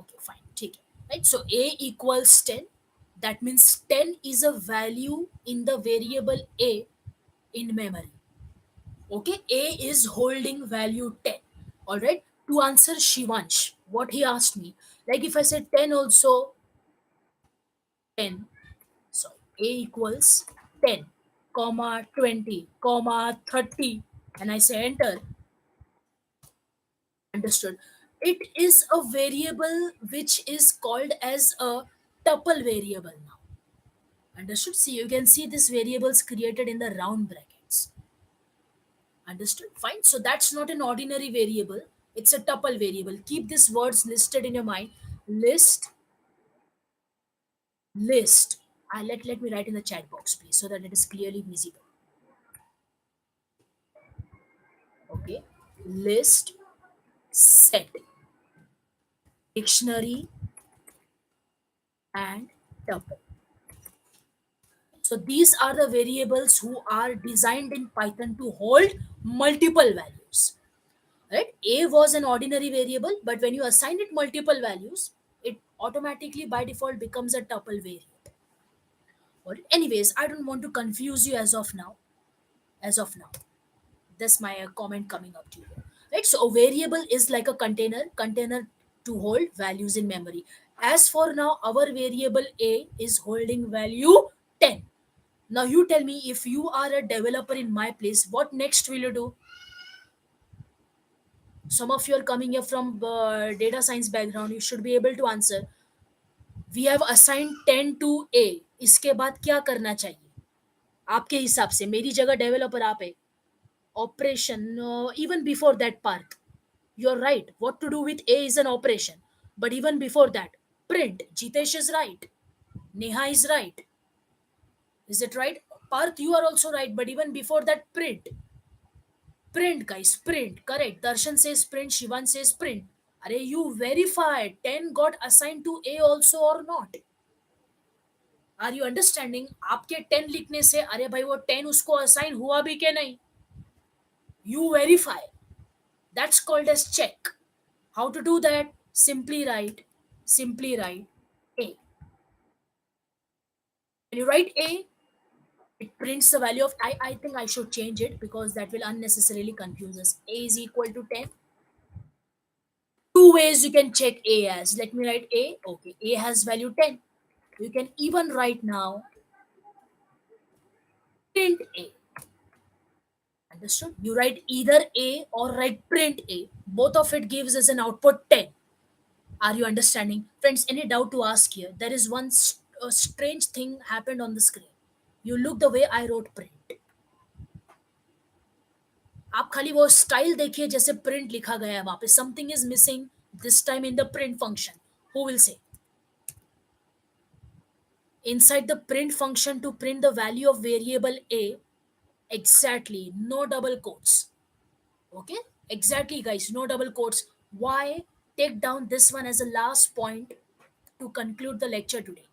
Okay, fine. ठीक है. Right, so a equals 10. That means 10 is a value in the variable a in memory. Okay, a is holding value 10. All right. To answer Shivansh, what he asked me, like if I said 10 also, 10, so a equals 10, comma 20, comma 30, and I say enter. Understood. It is a variable which is called as a tuple variable now. Understood. See, you can see this variables created in the round brackets. Understood. Fine. So that's not an ordinary variable. It's a tuple variable. Keep these words listed in your mind. List, list. Let me write in the chat box, please, so that it is clearly visible. Okay. List, set, dictionary, and tuple. So these are the variables who are designed in Python to hold multiple values. Right? A was an ordinary variable, but when you assign it multiple values, it automatically by default becomes a tuple variable. Alright? Anyways, I don't want to confuse you as of now. As of now, that's my comment coming up to you. Right? So a variable is like a container to hold values in memory. As for now, our variable A is holding value 10. Now you tell me, if you are a developer in my place, what next will you do? Some of you are coming here from data science background. You should be able to answer. We have assigned 10 to A. इसके बाद क्या करना चाहिए आपके हिसाब से? मेरी जगह डेवलपर आप है. Operation, even before that part, you're right. What to do with A is an operation. But even before that, print. Jitesh is right. Neha is right. Is it right? Parth, you are also right. But even before that, print. Print, guys, print. Correct. Darshan says print. Shivan says print. Are you verified? 10 got assigned to A also or not? Are you understanding? आपके 10 लिखने से अरे भाई वो 10 उसको assign हुआ भी के नहीं? You verify. That's called as check. How to do that? Simply write A. When you write A, it prints the value of I think I should change it because that will unnecessarily confuse us. A is equal to 10. Two ways you can check A as. Let me write A. Okay, A has value 10. You can even write now print A. Understood? You write either A or write print A. Both of it gives us an output 10. Are you understanding? Friends, any doubt to ask here? There is one strange thing happened on the screen. You look the way I wrote print. आप खाली वो style देखिए जैसे print लिखा गया है वहां पे. Something is missing this time in the print function. Who will say? Inside the print function to print the value of variable A, exactly, no double quotes. Okay, exactly, guys, no double quotes. Why? Take down this one as a last point to conclude the lecture today.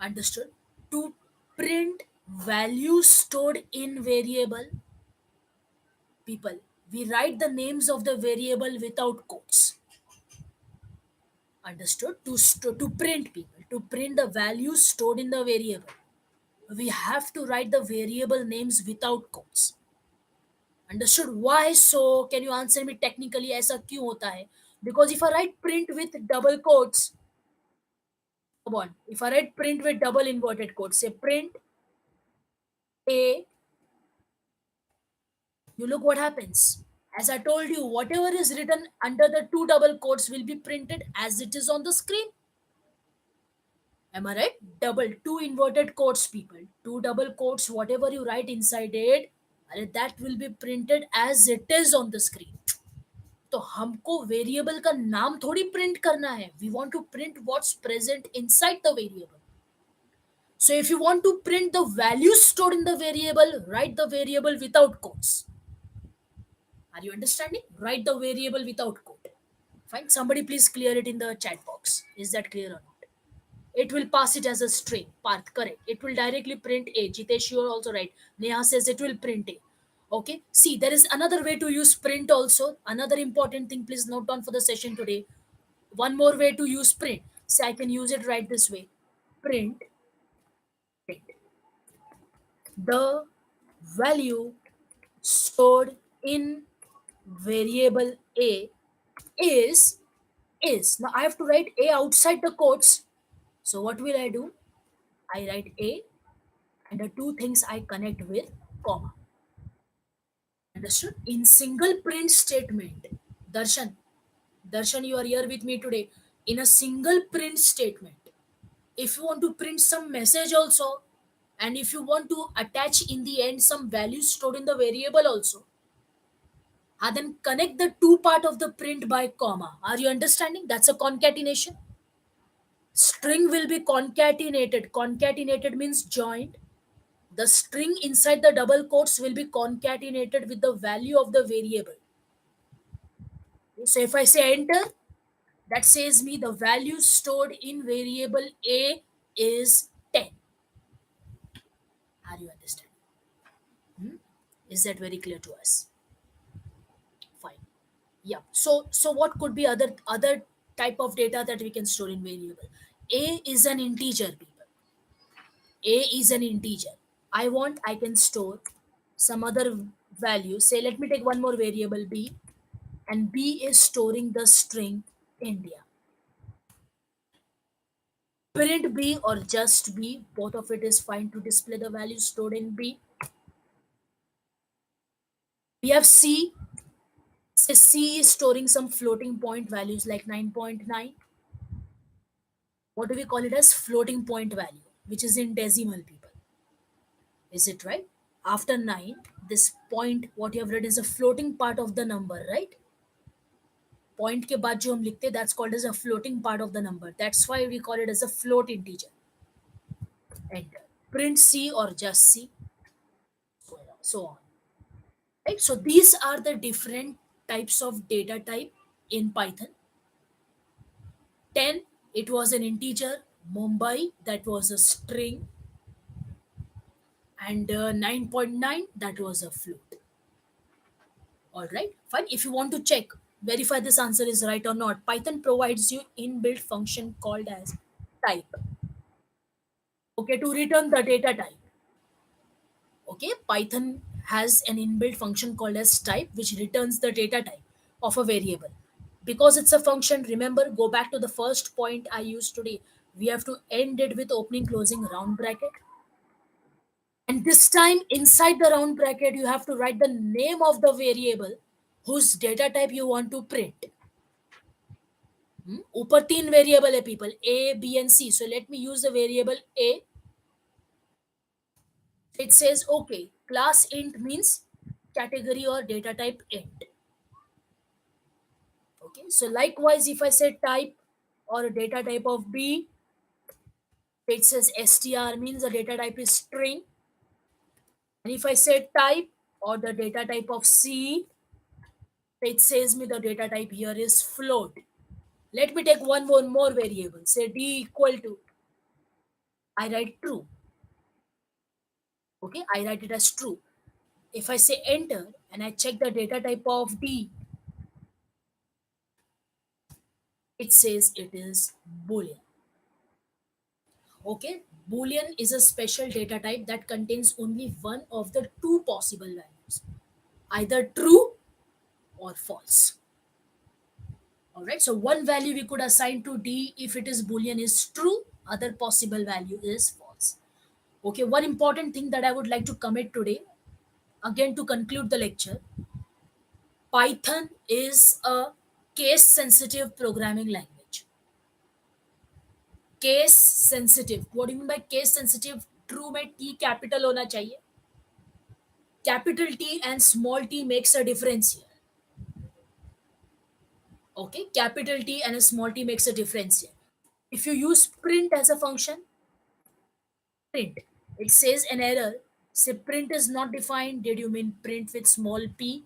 Understood? To print values stored in variable, people, we write the names of the variable without quotes. Understood? To print, people, to print the values stored in the variable, we have to write the variable names without quotes. Understood? Why so? Can you answer me technically? ऐसा क्यों होता है? Because if I write print with double quotes, come on. If I write print with double inverted quotes, say print a, you look what happens. As I told you, whatever is written under the two double quotes will be printed as it is on the screen. Am I right? Double, two inverted quotes, people. Two double quotes, whatever you write inside it, अरे that will be printed as it is on the screen. तो हमको variable का नाम थोड़ी print करना है. We want to print what's present inside the variable. So if you want to print the value stored in the variable, write the variable without quotes. Are you understanding? Write the variable without quote. Fine. Somebody please clear it in the chat box. Is that clear or not? It will pass it as a string. Parth, correct. It will directly print A. Jitesh, you are also right. Neha says it will print A. Okay. See, there is another way to use print also. Another important thing, please note down for the session today. One more way to use print. So I can use it right this way. Print the value stored in variable a is now I have to write a outside the quotes. So what will I do? I write a and the two things I connect with comma. Understood? In single print statement, darshan darshan, you are here with me today. In a single print statement, if you want to print some message also, and if you want to attach in the end some values stored in the variable also, then connect the two part of the print by comma. Are you understanding? That's a concatenation. String will be concatenated. Concatenated means joined. The string inside the double quotes will be concatenated with the value of the variable. So if I say enter, that says me the value stored in variable a is 10. Are you understanding? Is that very clear to us? Fine. Yeah. So what could be other type of data that we can store in variable? A is an integer, people. A is an integer. I can store some other value. Say let me take one more variable b, and b is storing the string India. Print b or just b, both of it is fine to display the value stored in b. We have c. Say c is storing some floating point values like 9.9. What do we call it as? Floating point value, which is in decimal, people. Is it right? After 9, this point, what you have read is a floating part of the number, right? Point के बाद जो हम लिखते हैं, that's called as a floating part of the number. That's why we call it as a float integer. Enter. Print C or just C, so on. Right? So these are the different types of data type in Python. 10, it was an integer. Mumbai, that was a string. And 9.9, that was a float. All right, fine. If you want to check, verify this answer is right or not, Python provides you inbuilt function called as type. Okay, to return the data type. Okay, Python has an inbuilt function called as type, which returns the data type of a variable. Because it's a function, remember, go back to the first point I used today. We have to end it with opening, closing round bracket. And this time, inside the round bracket, you have to write the name of the variable whose data type you want to print. ऊपर तीन variable है people, A B and C. So let me use the variable a. It says okay, class int means category or data type int. Okay, so likewise if I say type or data type of b, it says str means the data type is string. And if I say type or the data type of c, it says me the data type here is float. Let me take one more variable. Say d equal to, I write true. Okay, I write it as true. If I say enter and I check the data type of d, it says it is boolean. Okay, boolean is a special data type that contains only one of the two possible values. either true or false. All right, so one value we could assign to D if it is Boolean is true, other possible value is false. Okay, one important thing that I would like to commit today, again to conclude the lecture, Python is a case sensitive programming language. Case sensitive, what do you mean by case sensitive? True में T capital होना चाहिए, capital T and small t makes a difference here. Okay, capital T and a small t makes a difference here. If you use print as a function, print, it says an error, say print is not defined, did you mean print with small p?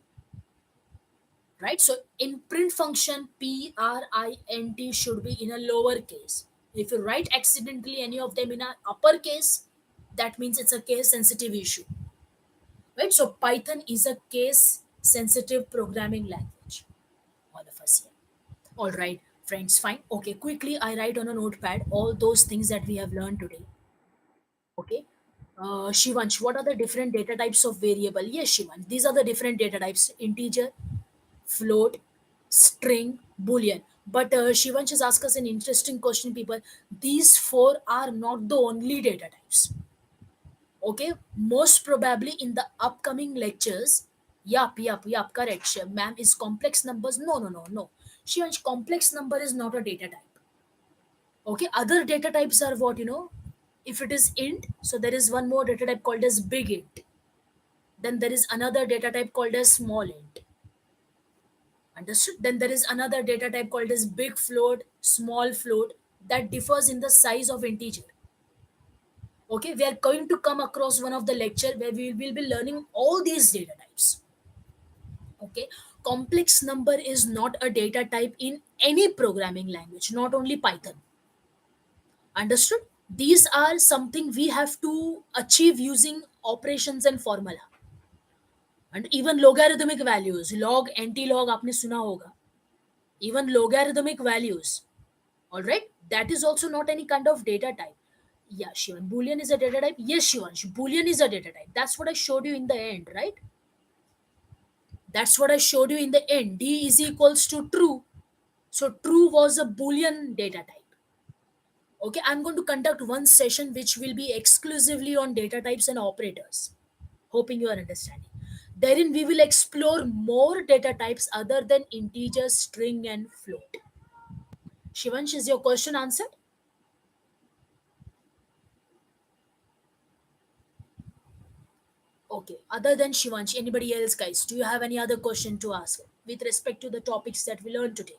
Right, so in print function print should be in a lower case. If you write accidentally any of them in a upper case, that means it's a case sensitive issue. Right, so Python is a case sensitive programming language, all of us here. All right, friends, fine. Okay, quickly I write on a notepad all those things that we have learned today. Okay. Shivansh, what are the different data types of variable? Yes, Shivansh, these are the different data types: integer, float, string, boolean. But Shivansh has asked us an interesting question, people. These four are not the only data types. Okay, most probably in the upcoming lectures, yup, correct. Ma'am, is complex numbers? No, no, no, no. Shivansh, complex number is not a data type. Okay, other data types are what, if it is int, so there is one more data type called as big int. Then there is another data type called as small int. Understood? Then there is another data type called as big float, small float, that differs in the size of integer. Okay, we are going to come across one of the lecture where we will be learning all these data types. Okay, complex number is not a data type in any programming language, not only Python. Understood? These are something we have to achieve using operations and formula. And even logarithmic values, log, anti-log, आपने सुना होगा. Even logarithmic values. All right, that is also not any kind of data type. Yeah, Shivan, Boolean is a data type. Yes, Shivan, Boolean is a data type. That's what I showed you in the end, right? That's what I showed you in the end. D is equals to true. So true was a Boolean data type. Okay, I'm going to conduct one session which will be exclusively on data types and operators. Hoping you are understanding. Therein, we will explore more data types other than integer, string, and float. Shivansh, is your question answered? Okay. Other than Shivansh, anybody else, guys? Do you have any other question to ask with respect to the topics that we learned today?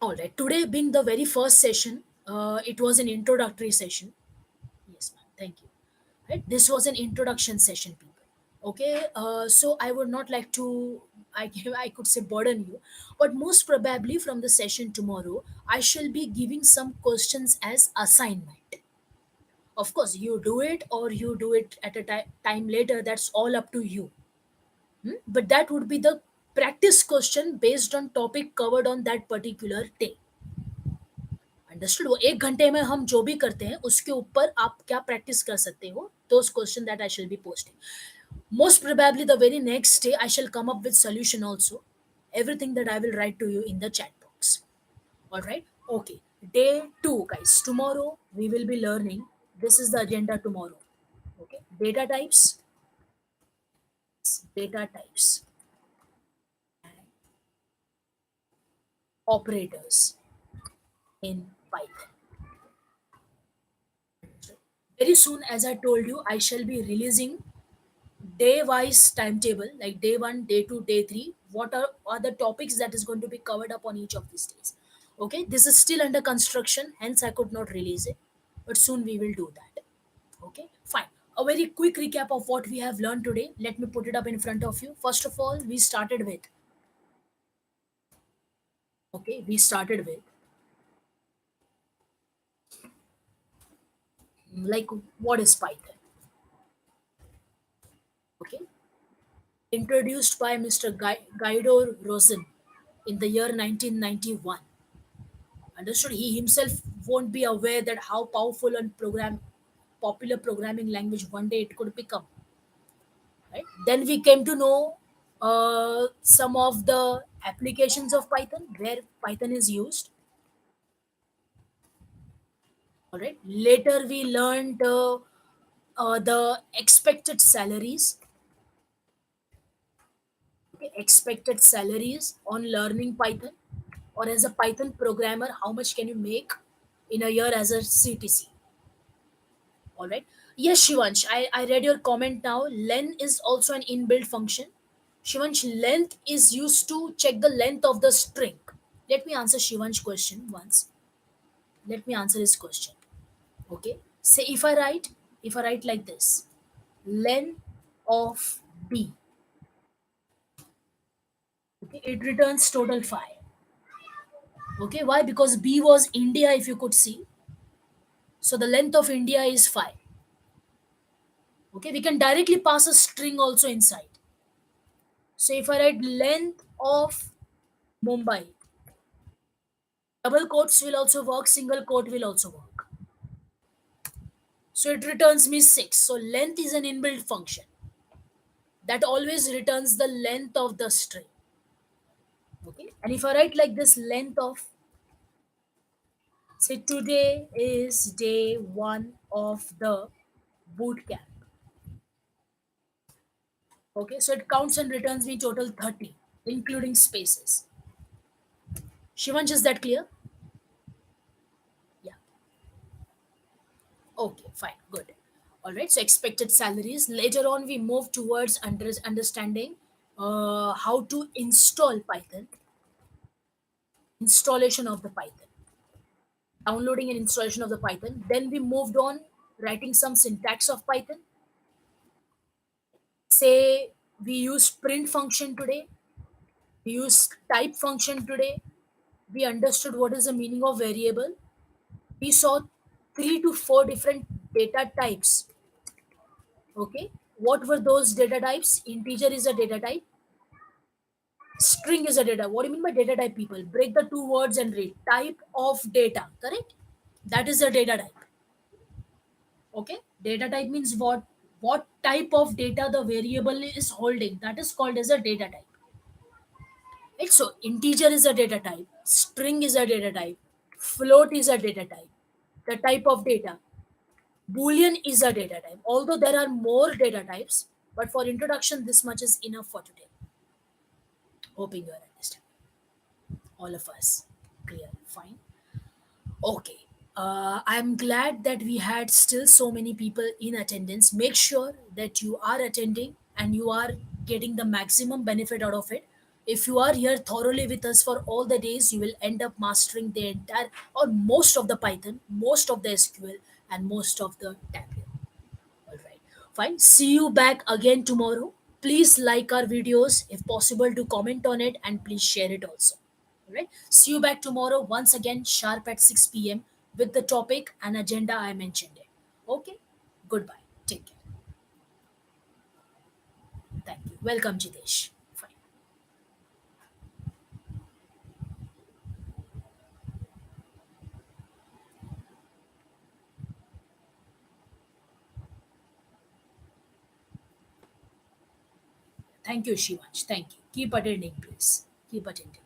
All right. Today being the very first session, it was an introductory session. Yes, ma'am. Thank you. Right. This was an introduction session, people. Okay. So I would not like to, I could say burden you, but most probably from the session tomorrow, I shall be giving some questions as assignment. Of course, you do it or you do it at a time later. That's all up to you. But that would be the practice question based on topic covered on that particular day. Understood? वो 1 घंटे में हम जो भी करते हैं उसके ऊपर आप क्या प्रैक्टिस कर सकते हो, those question that I shall be posting. Most probably the very next day I shall come up with solution also. Everything that I will write to you in the chat box. All right. Okay. Day 2, guys. Tomorrow we will be learning. This is the agenda tomorrow. Okay. Data types, operators in Python. Very soon, as I told you, I shall be releasing day wise timetable, like day 1, day 2, day 3. What are the topics that is going to be covered up on each of these days? Okay, this is still under construction, hence I could not release it, but soon we will do that. Okay, fine. A very quick recap of what we have learned today. Let me put it up in front of you. First of all, we started with like what is Python. Okay, introduced by Mr. Guido Rosen in the year 1991. Understood? He himself won't be aware that how powerful and program. popular programming language one day it could become, right? Then we came to know some of the applications of Python, where Python is used. All right. Later we learned the expected salaries. Okay, expected salaries on learning Python, or as a Python programmer, how much can you make in a year as a CTC? All right. Yes, Shivansh, I read your comment now. Len is also an inbuilt function. Shivansh, length is used to check the length of the string. Let me answer Shivansh's question once. Let me answer his question. Okay. Say if I write like this, len of b, okay, it returns total 5. Okay, why? Because b was India, if you could see. So the length of India is 5. Okay, we can directly pass a string also inside. So if I write length of Mumbai, double quotes will also work, single quote will also work. So it returns me 6. So length is an inbuilt function that always returns the length of the string. Okay, and if I write like this, length of, say today is day 1 of the boot camp. Okay, so it counts and returns me total 30, including spaces. Shivansh, is that clear? Yeah. Okay, fine, good. All right, so expected salaries. Later on, we move towards understanding how to install Python, installation of the Python, downloading and installation of the Python. Then we moved on writing some syntax of Python. Say we use print function today, we use type function today. We understood what is the meaning of variable. We saw 3 to 4 different data types. Okay, what were those data types? Integer is a data type, string is a data. What do you mean by data type, people? Break the two words and read. Type of data, correct? That is a data type. Okay, data type means what type of data the variable is holding, that is called as a data type. Right? So integer is a data type, string is a data type, float is a data type, the type of data. Boolean is a data type. Although there are more data types, but for introduction, this much is enough for today. Hoping you are understanding. All of us. Clear. Fine. Okay. I'm glad that we had still so many people in attendance. Make sure that you are attending and you are getting the maximum benefit out of it. If you are here thoroughly with us for all the days, you will end up mastering the entire or most of the Python, most of the SQL, and most of the Tableau. All right. Fine. See you back again tomorrow. Please like our videos if possible to comment on it and please share it also. All right. See you back tomorrow once again sharp at 6 p.m. with the topic and agenda I mentioned it. Okay. Goodbye. Take care. Thank you. Welcome, Jitesh. Fine. Thank you, Shivansh. Thank you. Keep attending, please. Keep attending.